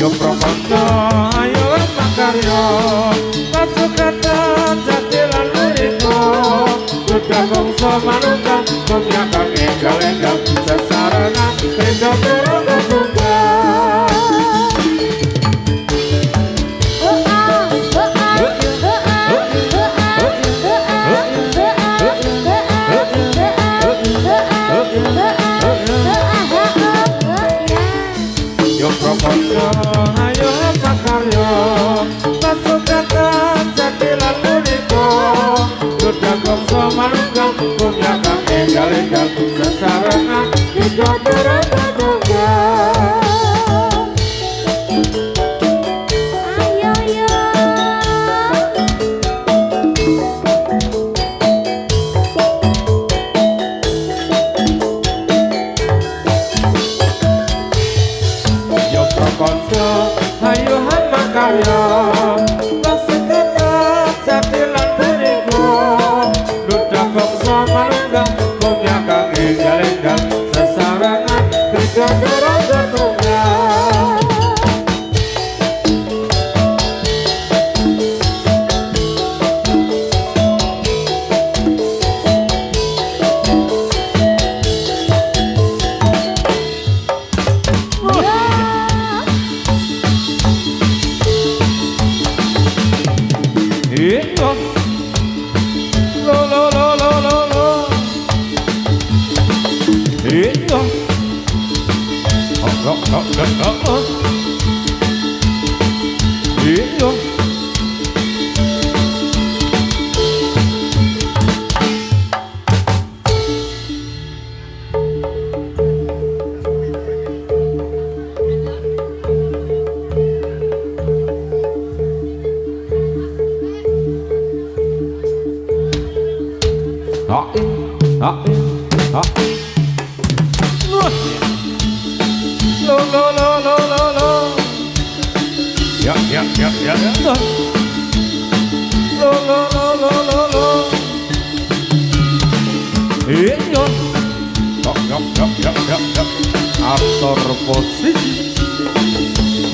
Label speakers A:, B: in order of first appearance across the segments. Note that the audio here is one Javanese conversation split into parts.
A: Yo proposal ayo makaryo Masukatan jati lalu itu Sudah kongso manungkan Kumyakan enggal-enggal Sesarengan Hidup turun kebuka Yo proposal ayo makaryo Masukatan jati lalu itu Sudah kongso manungkan Kumyakan enggal-enggal Sesarengan Hidup turun kebuka Konco ayo makaryo Masukatan jati lalu itu Sudah kongso manungkan Kumyakan enggal-enggal Sesarengan Hidup turun kebuka Atur posisi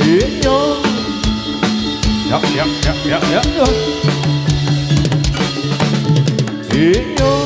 A: iyo iyo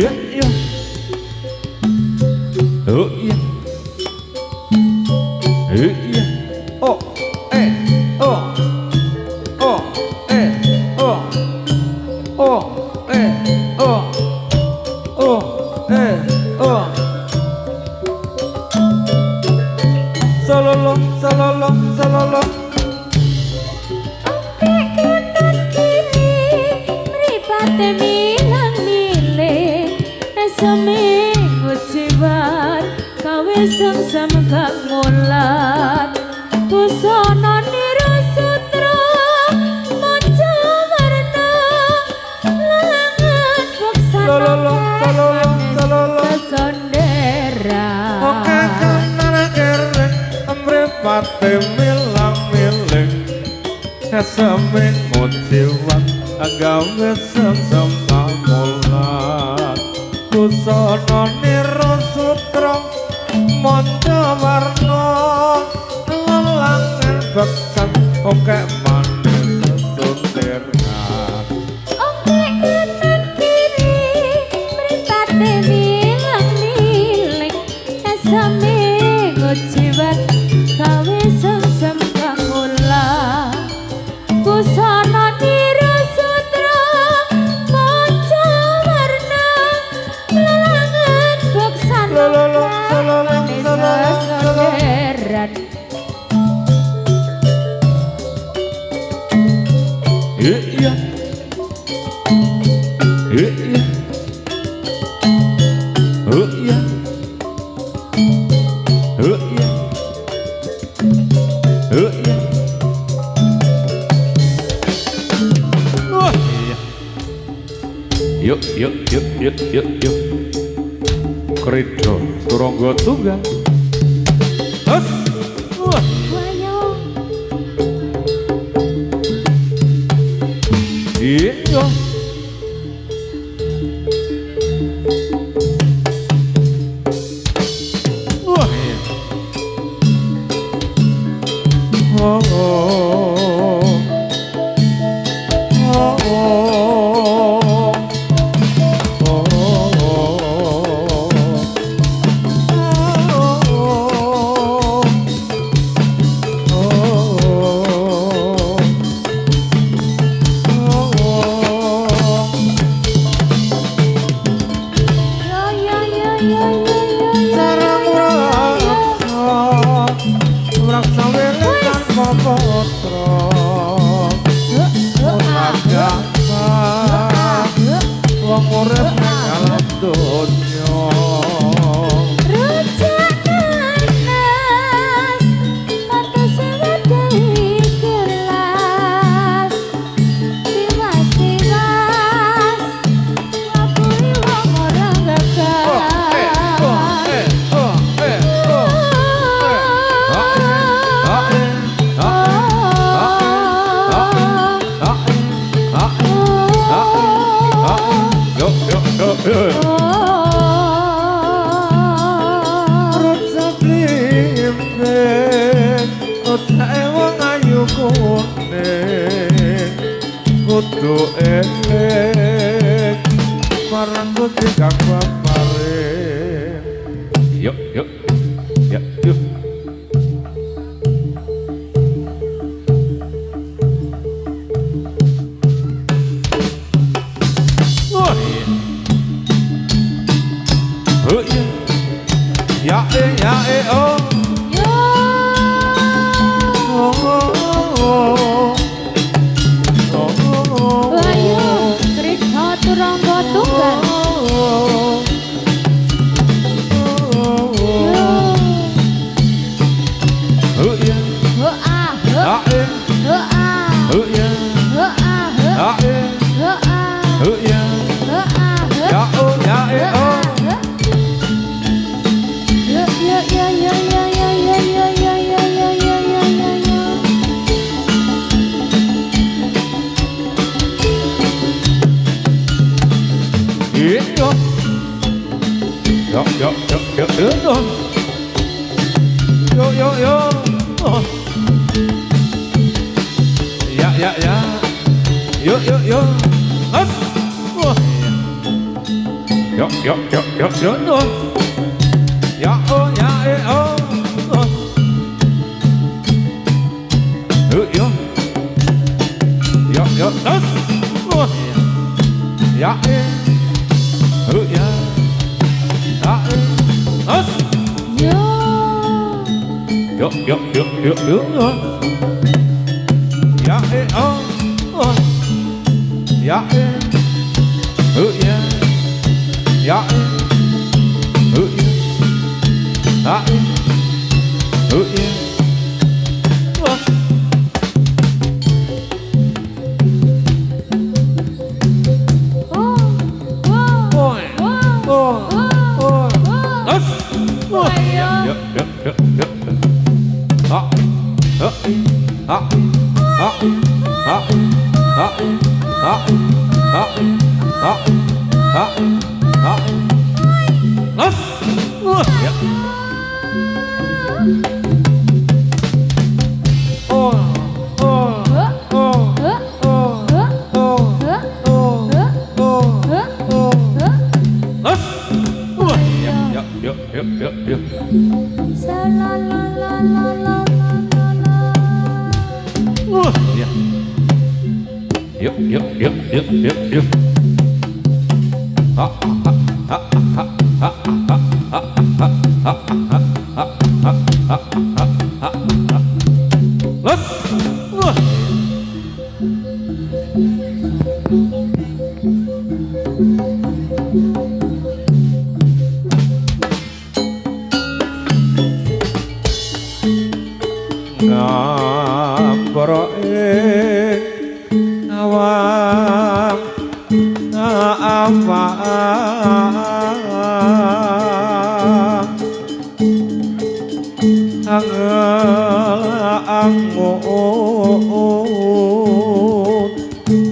A: Iya, iya. Oh iya. Iya. Oh, oh. Oh, oh. Oh, oh. Oh, oh. Salolong, salolong, salolong.
B: Oke kanan kiri mripate milang milih seminggu cibat kawe sam-sam gak ngulat busana niru sutra manca warna langan boksana
A: Salolong, salolong, salolong.
B: sesondera
A: Oke kanan kiri mripate milang milih seminggu cibat gawe sam-sam gak ngulat busana niru sutra manca warna langan beksan oke manis sesuntirkan
B: Oke kanan kiri mripate milang milih seminggu cibat kawe sem-sem kang ulah busana niru sutra manca warna lalangan boksana
A: Salolong, salolong, salolong,
B: sesondheran
A: iya iya oh iya oh iya oh iya wah iya yuk yuk yuk yuk yuk yuk Krido turangga tunggal Hus wah
B: wayang
A: iya wah iya oh oh oh oh Wong urip ning alam donya
B: Rujak nanas mata sewadai gelas tiwas-tiwas ngakui wong orang gagal
A: Rut saplimpe Rut saewang ayu kuning Kudu eling Marang Gusti kang paring Yuk, yuk, yuk, yuk Wah, iya oh iya ya oh
B: yo
A: oh oh oh
B: ayo Krishna turangga tunggal yo
A: oh iya
B: ho ah ho
A: ya
B: ho ah
A: oh iya
B: ho ah
A: ya
B: ho ah
A: oh iya
B: ho ah
A: ya oh oh
B: yo yo yo yo yo yo yo yo yo yo yo yo yo yo
A: iya yo ya yo As wah yo yo yo yo yo yo ya oh ya oh yo yo yo das ya ya das
B: Yo.
A: yo yo yo yo yo ya oh ya ya ya ya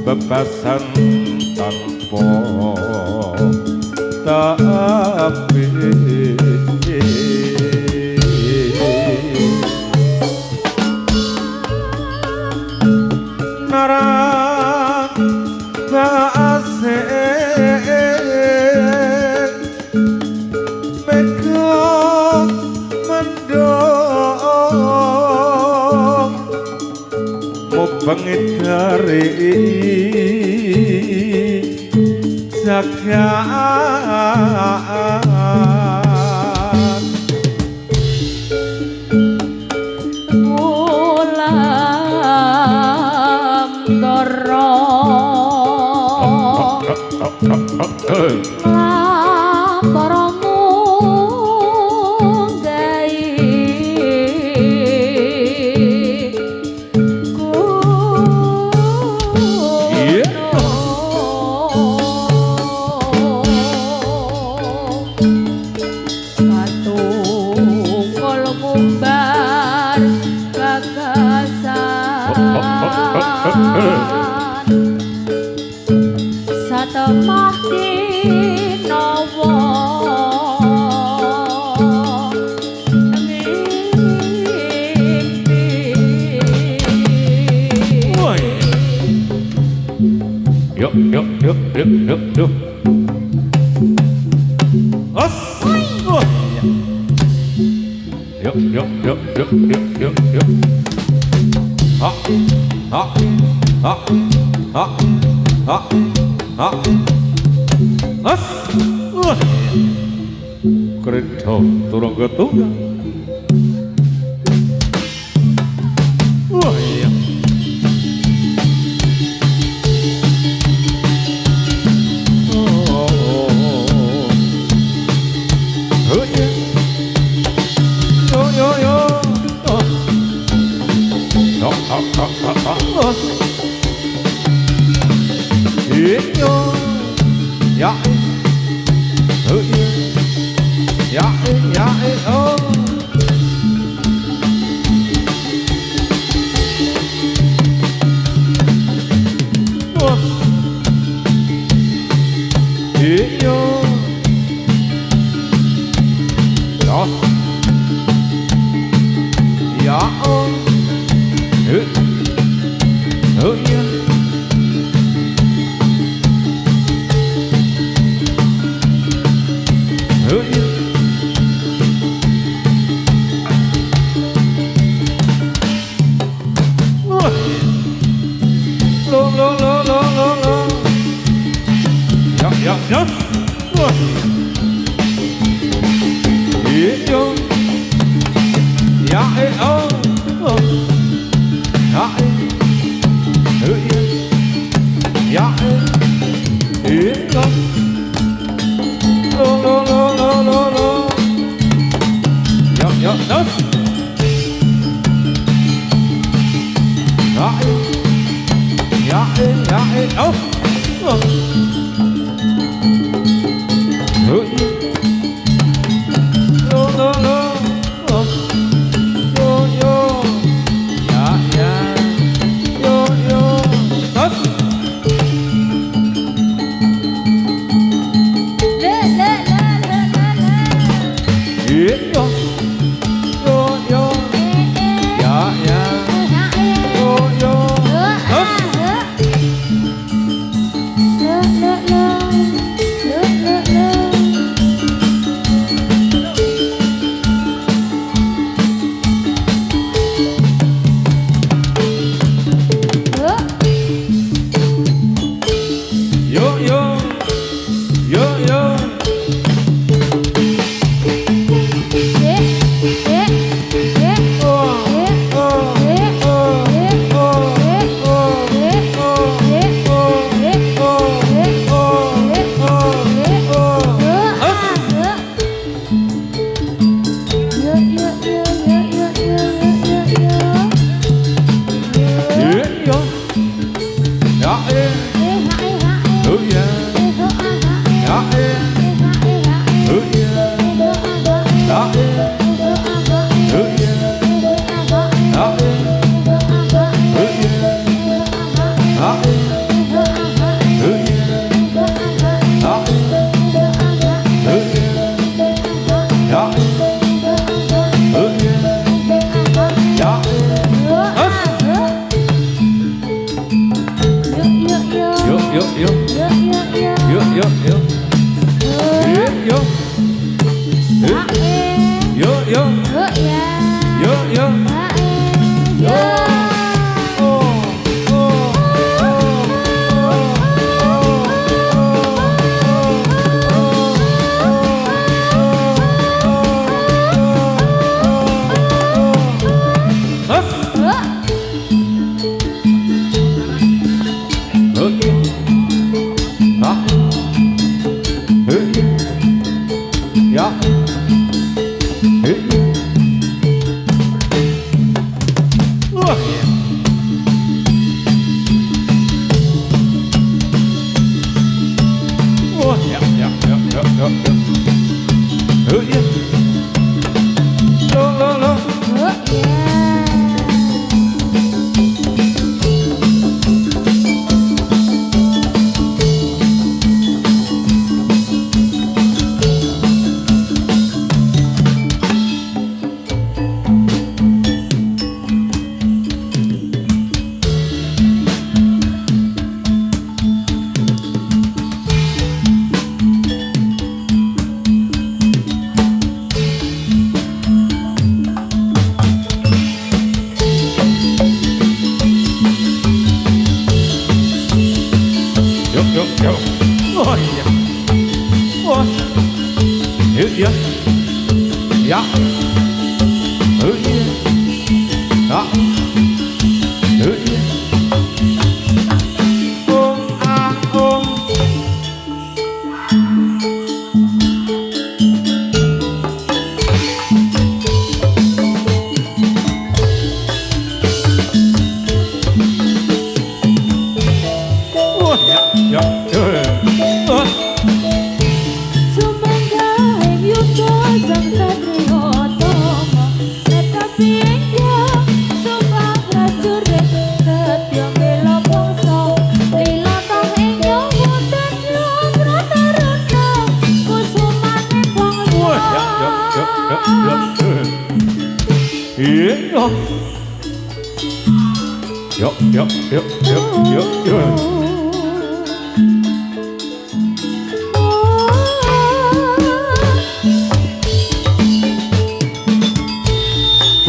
A: bebasan tanpa tapi narang asik mekong mendong mubengit dari zakat
B: ulam doro laparamu gai satemah dinawa
A: yuk yuk yuk yuk yuk yuk os yuk yuk yuk yuk yuk yuk yuk ha ha ha ha ha ha os kereta turun ke tunggang wah iya ja, ja, ja, oh.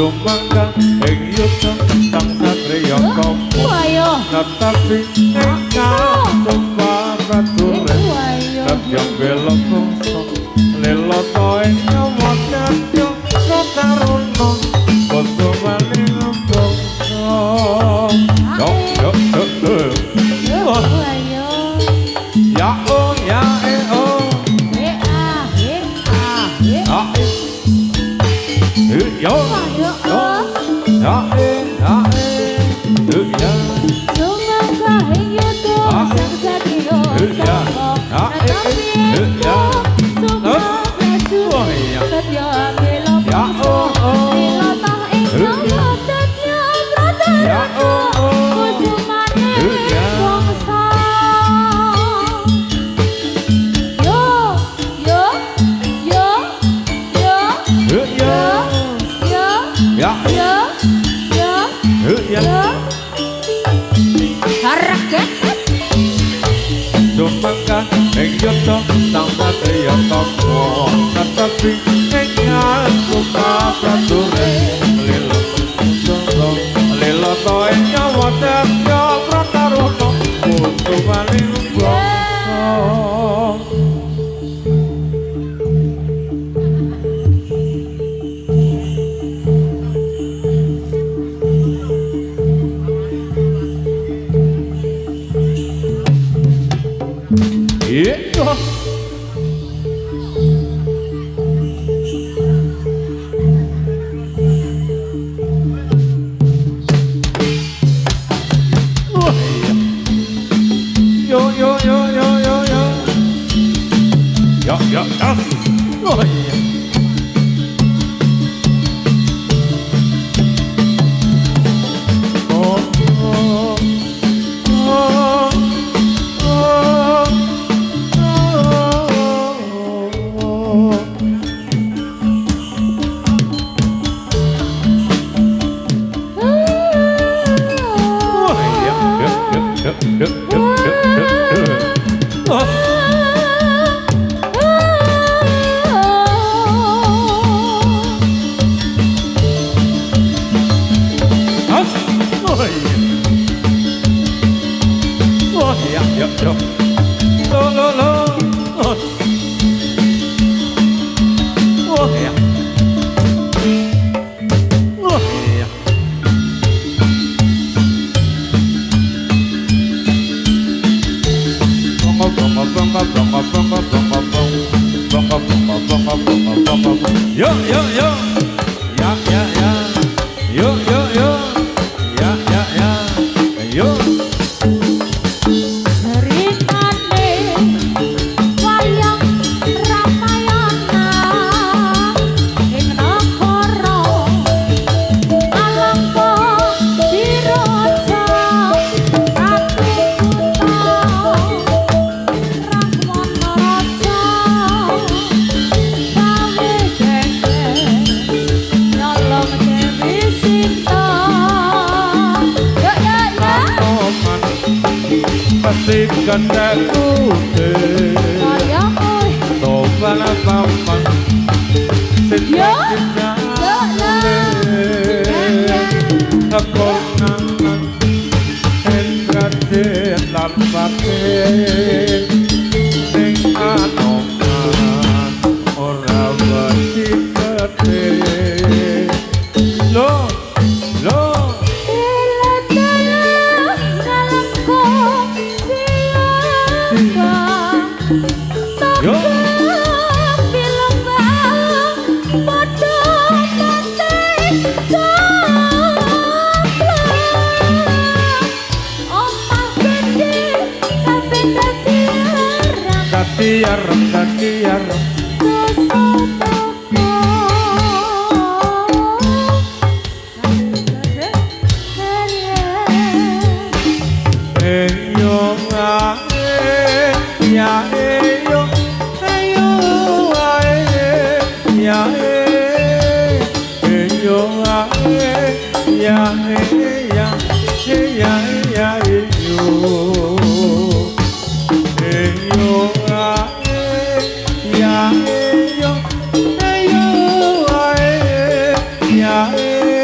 A: Sumangga ing yuta sang satriya kampu Tetapi ingkang sumpah prajurit Kadyang bela kosok Lelata ing nyawa dadya Sataruna Kusumaning bangsa Ya oh ya oh Yo ya ya
B: Sumangga ing yuta sang satriya kampu Satya bela bangsa Lelata ing nyawa dadya Sataruna Kusumaning bangsa
A: Sumangga ing yuta sang satriya kampu Tetapi ingkang sumpah prajurit Lelata ing nyawa dadya Sataruna Kusumaning bangsa Itu Yo Oh iya Kandaku te Sopan papan Sejak Aku nanan Endrate lan paten Ning anoman Ora wajibate Lo Katiar Yeah.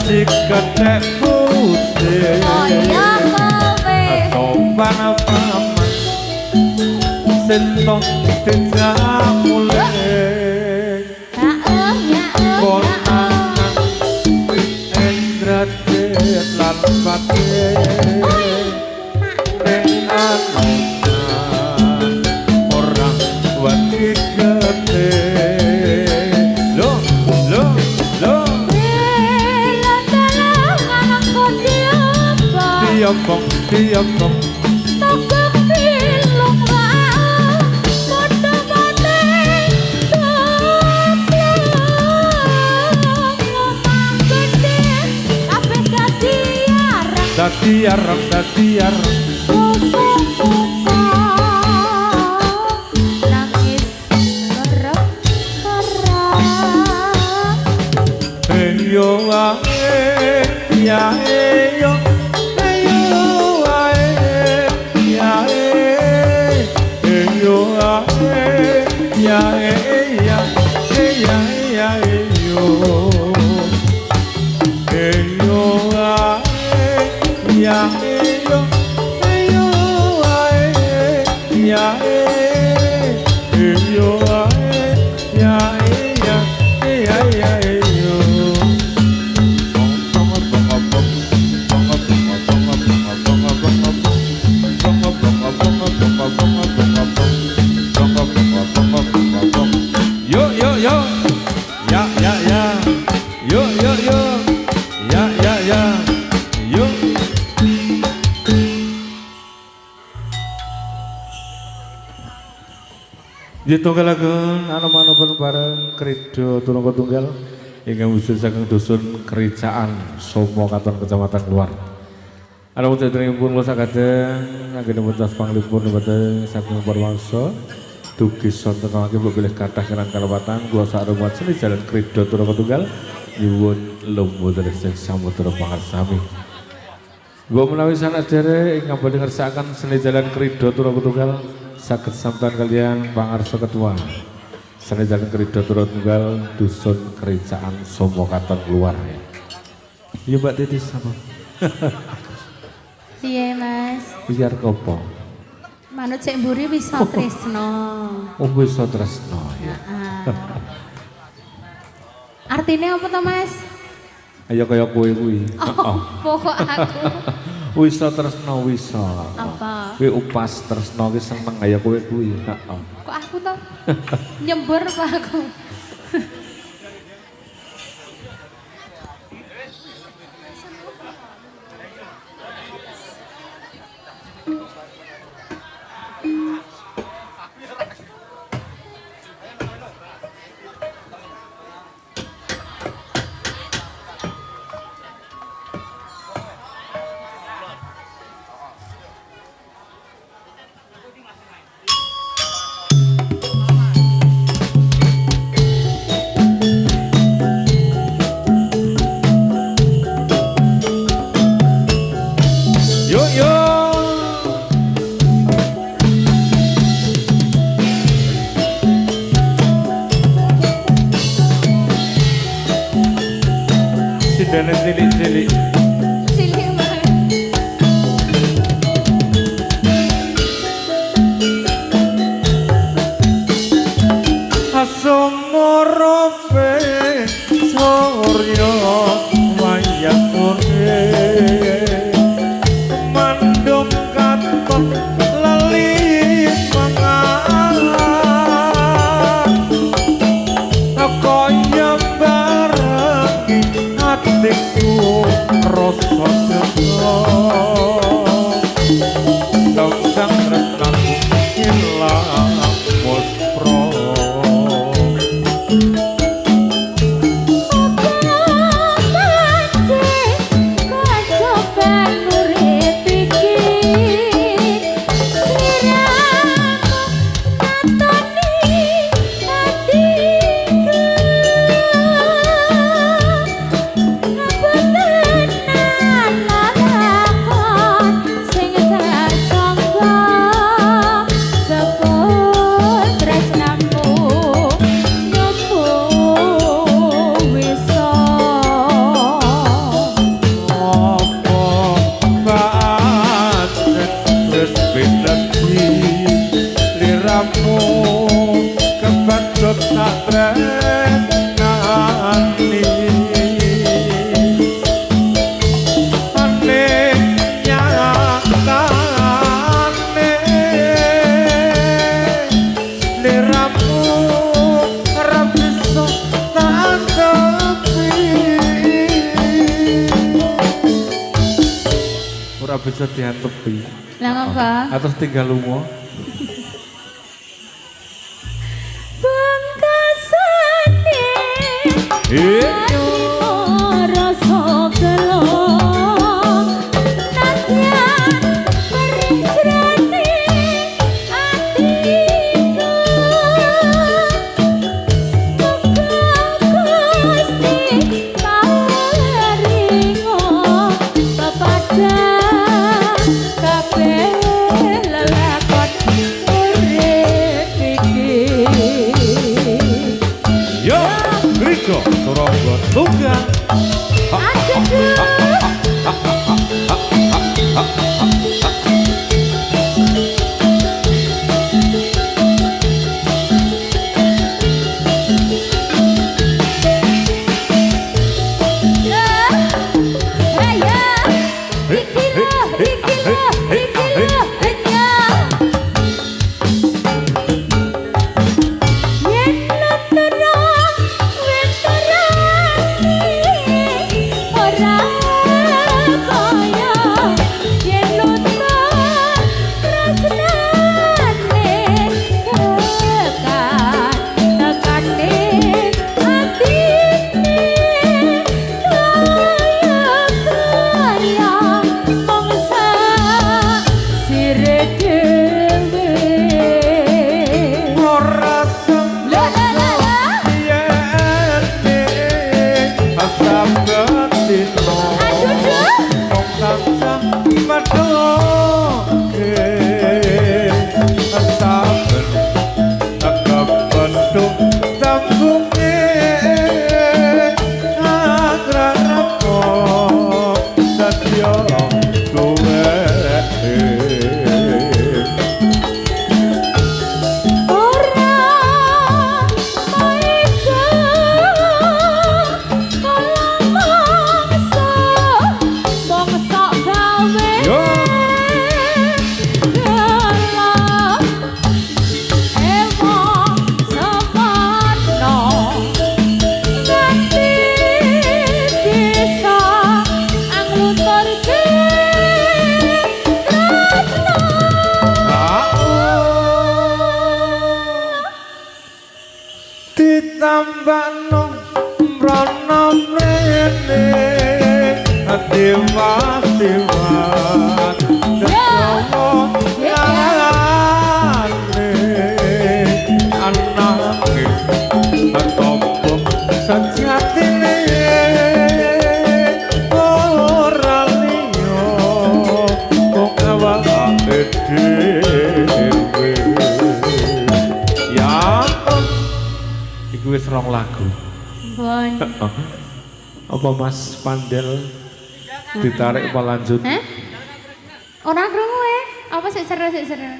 A: diketek putih
B: Kaya kowe
A: sopan paman sentong tidak mulai konangan endrajet lan pati dengan orang wati gede lo tiapong
B: Togok pilung wae padha-padha
A: dadi arep
B: nangis kerep
A: yo ae ya yo Ditunggalaken anom-anopen bareng Krida Turangga Tunggal ingkang wujud saking dusun Kericaan Somo Katon Kecamatan Luar. Ana wujudipun kula sakadeng anggenipun tas panglipun mboten saking Purwangsa dugi sonten mangke bilih kathah kenan kalebatan kula sak rumat seni jalan Krida Turangga Tunggal nyuwun lumut resik samudra pangarsami. Gua menawi sanak dherek ingkang badhe ngersakaken seni jalan Krida Turangga Tunggal saged sampeyan kalian pangarsa ketua seni jalan Krida Turangga Tunggal dusun Kericaan Somo Katon Luar. Iya Mbak Titis apa?
B: Piye Mas?
A: Biar kopo.
B: Manut sik mburi bisa tresno.
A: Oh bisa tresno ya.
B: Artinya apa to Mas?
A: Ayo kaya kowe kuwi.
B: Oh, pokok aku.
A: Wisa tresno wisa.
B: Apa?
A: Kowe upas tresno ki seneng kaya kowe kuwi. Heeh.
B: Kok aku to? Nyembur apa aku?
A: Dene cilik-cilik.
B: Cilik banget.
A: Asomorope sorya wayasune mandung katon lali mangan kaya barengi hatiku rasa seneng tentang tresnaku ilang muspro tak tresnani bisa diantepi.
B: Lah ngapa?
A: Atus tinggal lunga.
B: Bangkasane. Rasa gelo. Nadyan perjrane atiku. Gusti paringo pepadang
A: Turangga Tunggal. ditambahno mrono mrene dewa dewa dewa lane anake topo sajatine ora liyo kok awake dhewe ya iku wis rong lagu.
B: Bon.
A: Apa Mas Pandel ditarik apa lanjut?
B: Hah? Ora krungu apa sik seru sik seru.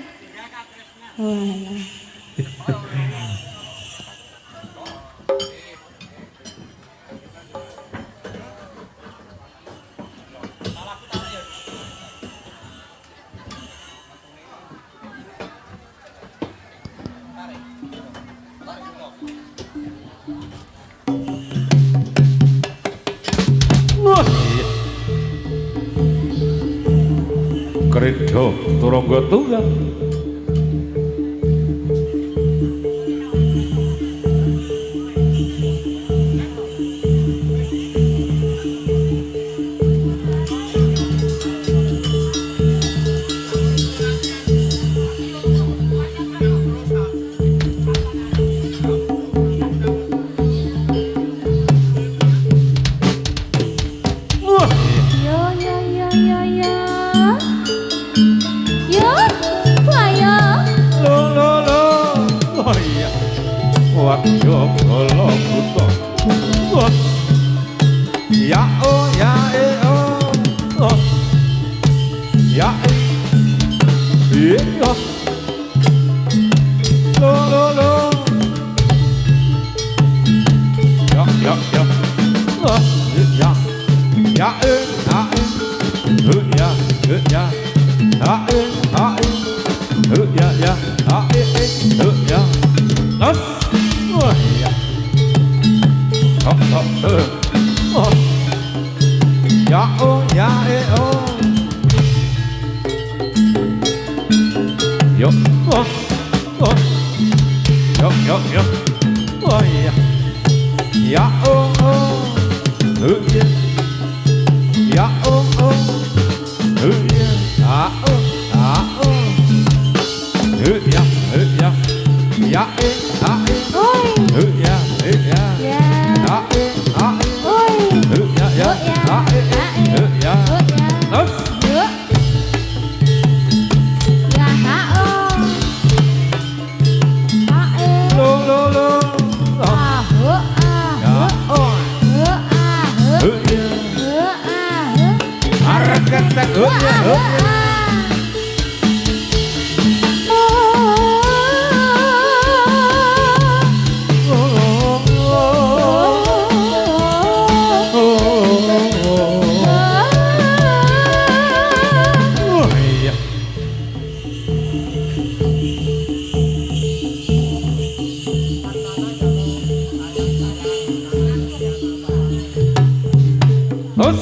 B: Walah.
A: Krida Turangga Tunggal. Ya oh ya oh oh ya lo lo lo Yuk, yuk. Oh iya. Ya oh oh. Iya. Ya oh oh. Iya. Ah oh. Ah oh. Iya. Iya. Ya eh. Ah eh.
B: Oi.
A: Iya. Iya.
B: Ya.
A: Ah eh. Ah eh.
B: Oi.
A: Iya. Ya. Ah eh. Iya.
B: Ya.
A: Terus.
B: Yuk. Ya hao. Hae.
A: Lo lo lo.
B: Ahu
A: Ya
B: ahu.
A: oh.
B: Ahu.
A: Iya.
B: Ahu.
A: Arek ketek. Iya. Oh iya. Terus.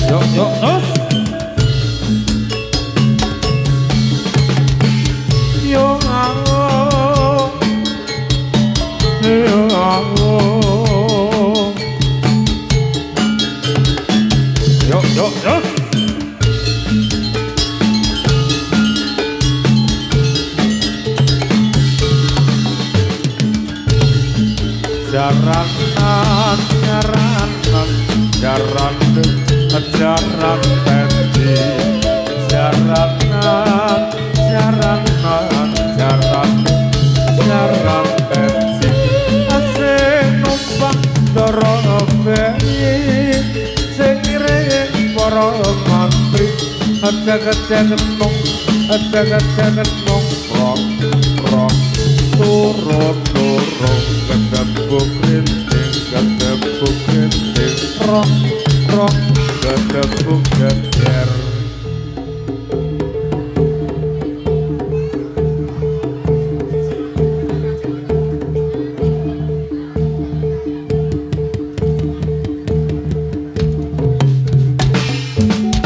A: Yuk, yuk, terus. Yo aku, yo aku. Yuk, yuk, yuk. Jaranan, jaranan, jaranan, jaran tadi. Jaranan, jaranan, jaran, jaran tadi. Asih numpang dorong bayi, sing iring para mantri. Jagat-jagat nong, jagat-jagat nong, rong, rong. Turun-turun kedebuk rinting, kedebuk rinting, rong, rong, kedebuk geger.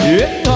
A: Iya.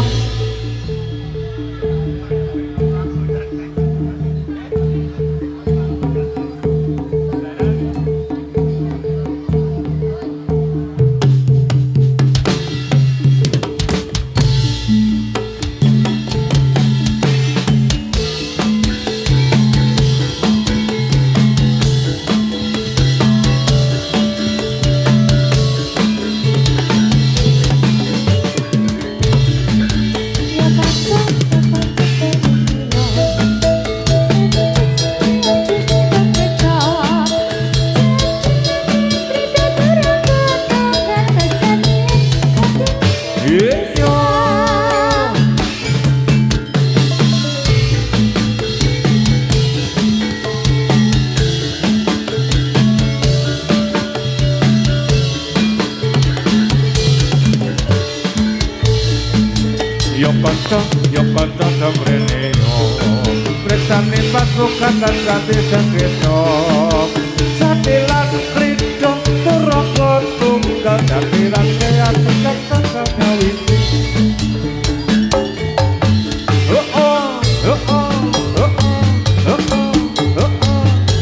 A: Yo kanca damrene yo preksane pasukan dan ganti sengketa satilan krida turaka tunggal datiran kaya sukan kanca witi oh oh oh oh oh oh oh oh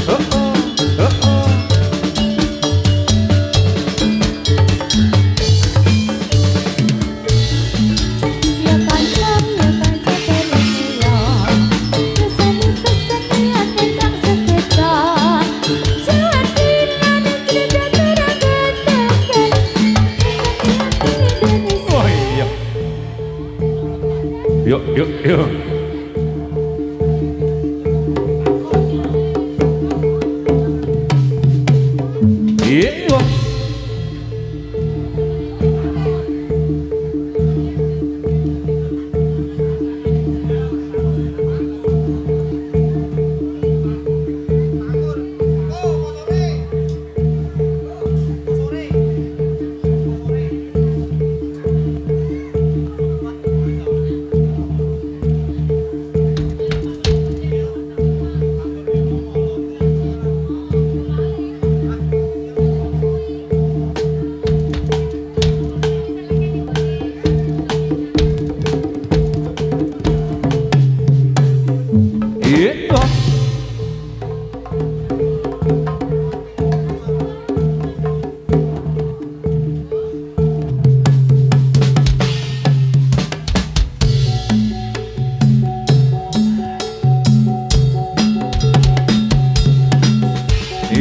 A: oh oh oh Yuk, yuk, yuk. Iya.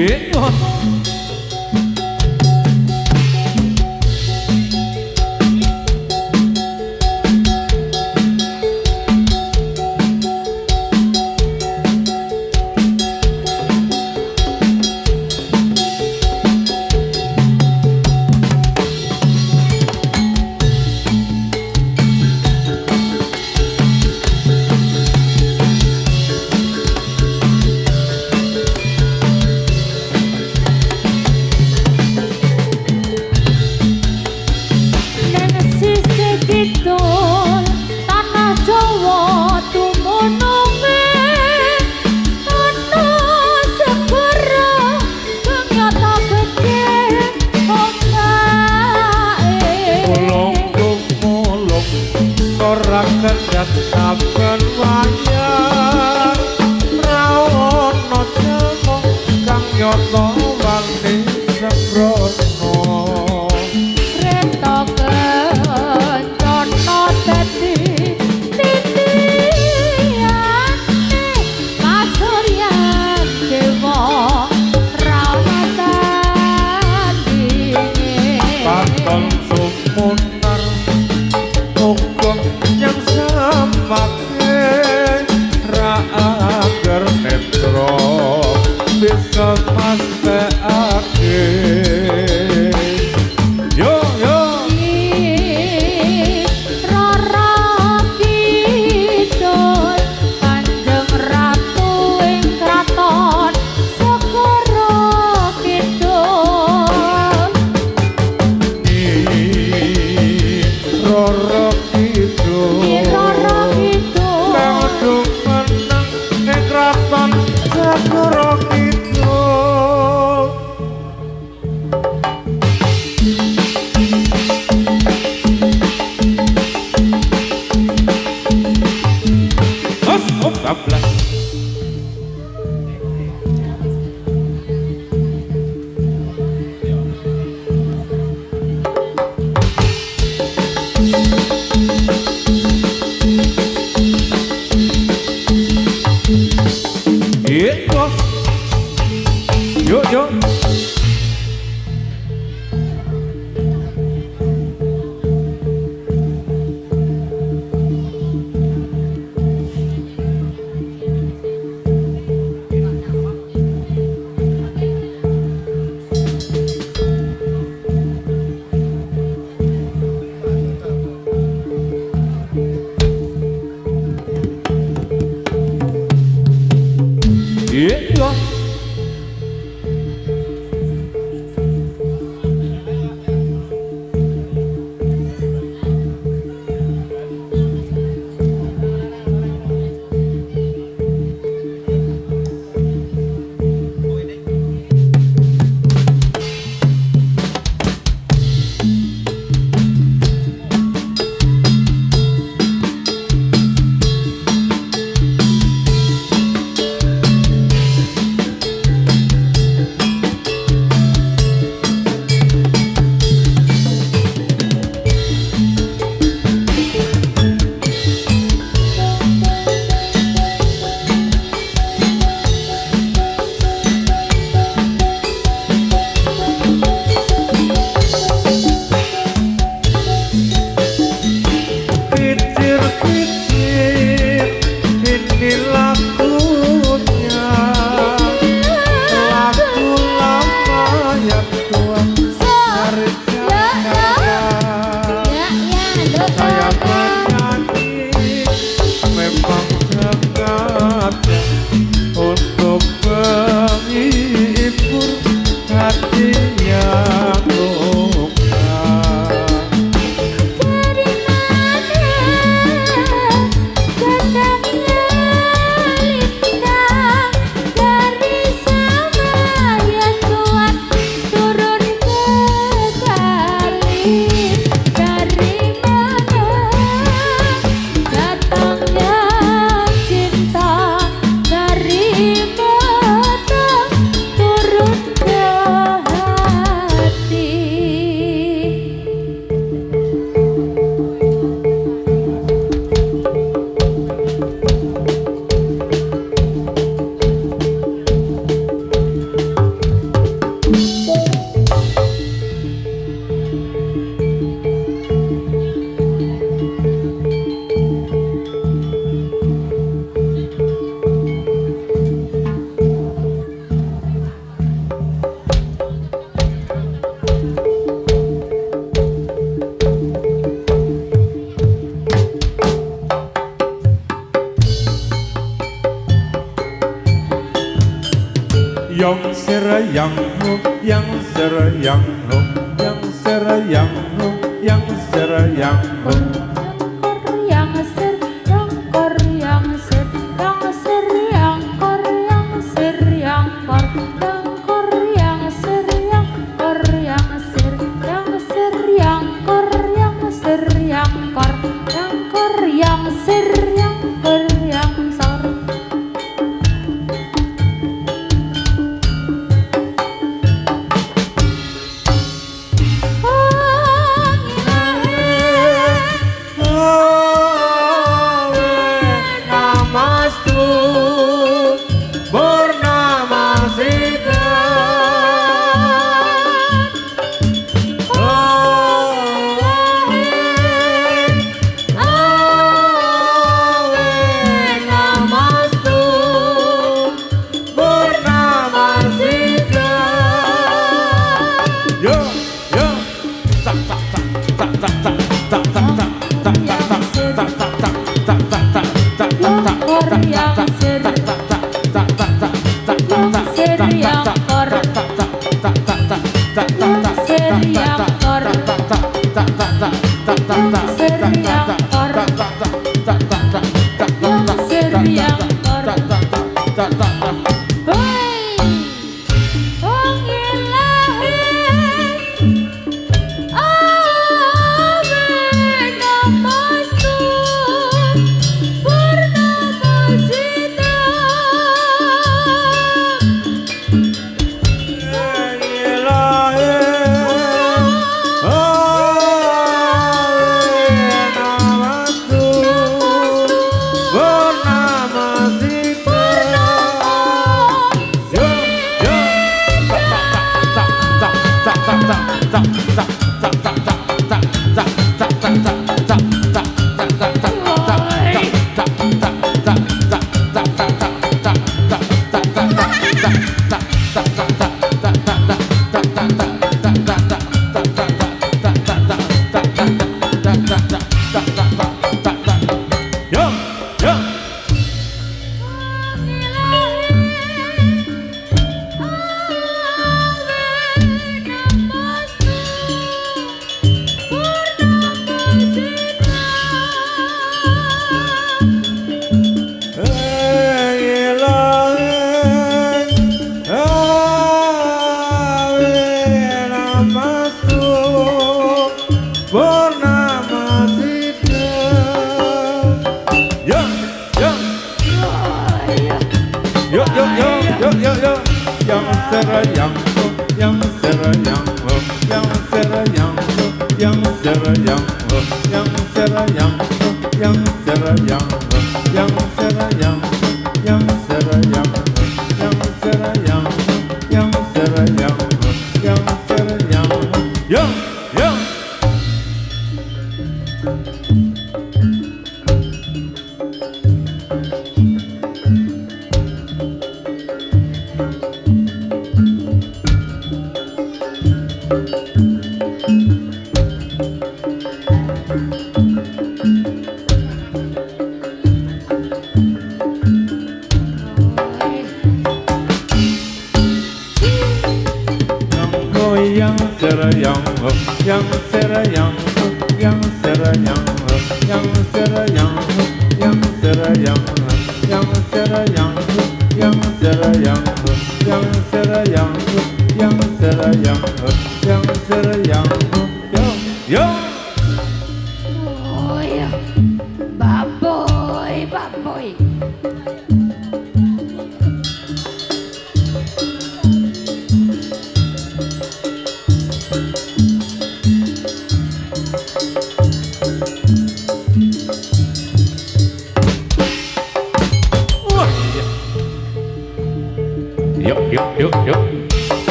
A: Iya. Ora kendhat saben wayah rawono jelmo kang nyata wani sembrono
B: Rento kencana dadi titiane pasuryan dewa rawatan dingin
A: katon sumunar hukum yang samake ra agar netro bisa mastekake yo yo
B: Rara Kidul Kanjeng Ratu ing kraton Segara Kidul
A: Roro Kidul
B: Rara Kidul
A: kang jumeneng ing kraton Segara Kidul bablas Yuk, yuk. Iya. serayang ho, yang serayang ho, yang serayang ho, yang serayang ho.
B: Yang ser, yang kor, yang ser, yang ser, yang kor, yang ser, yang kor, yang kor, yang ser, yang kor, yang ser, yang ser, yang kor, yang ser, yang kor, yang kor, yang ser, yang kor, yang sor.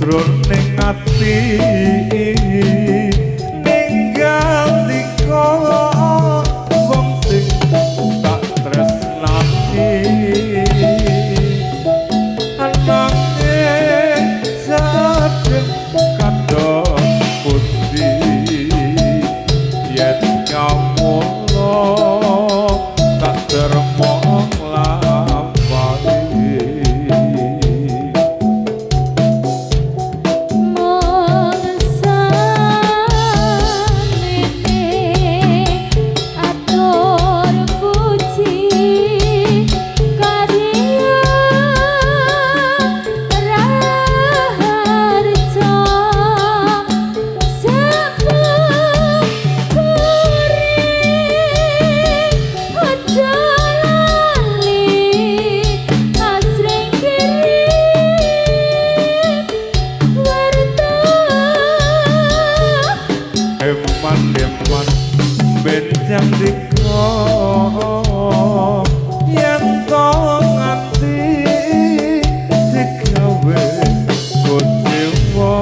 A: jroning ati ninggal diko wong sing tak tresnani ananging sedeng kados pundi yen nyamulo tak termong lampani eman benjang diko yen to nganti digawe kuciwa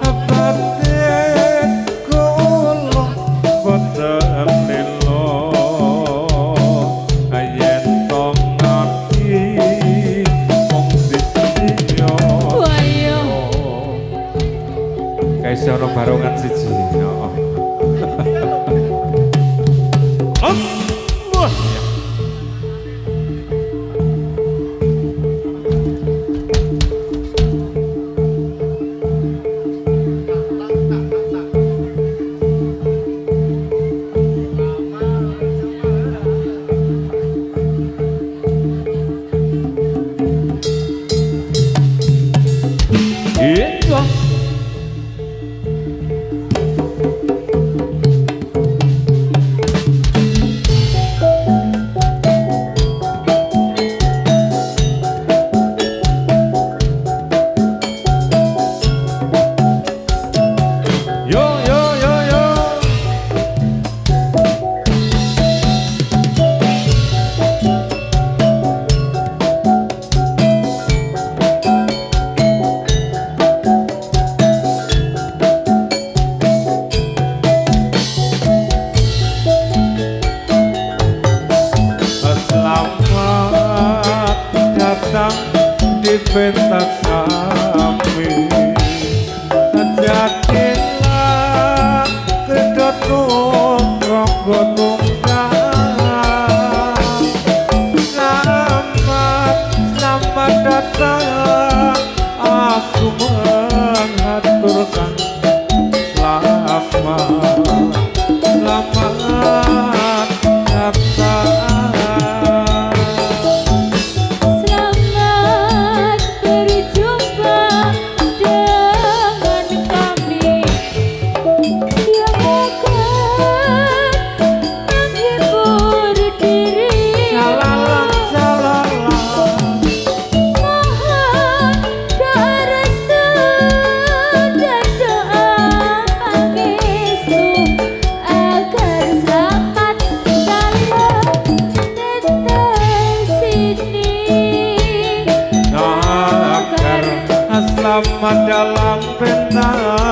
A: abate kula boten lilo yen to nganti wong diyo kayak ono barongan siji. Allah. Itu di pentas kami jadilah kedotun ronggo tunggal selamat datang aku mengaturkan selamat datang. Selamat dalam pentas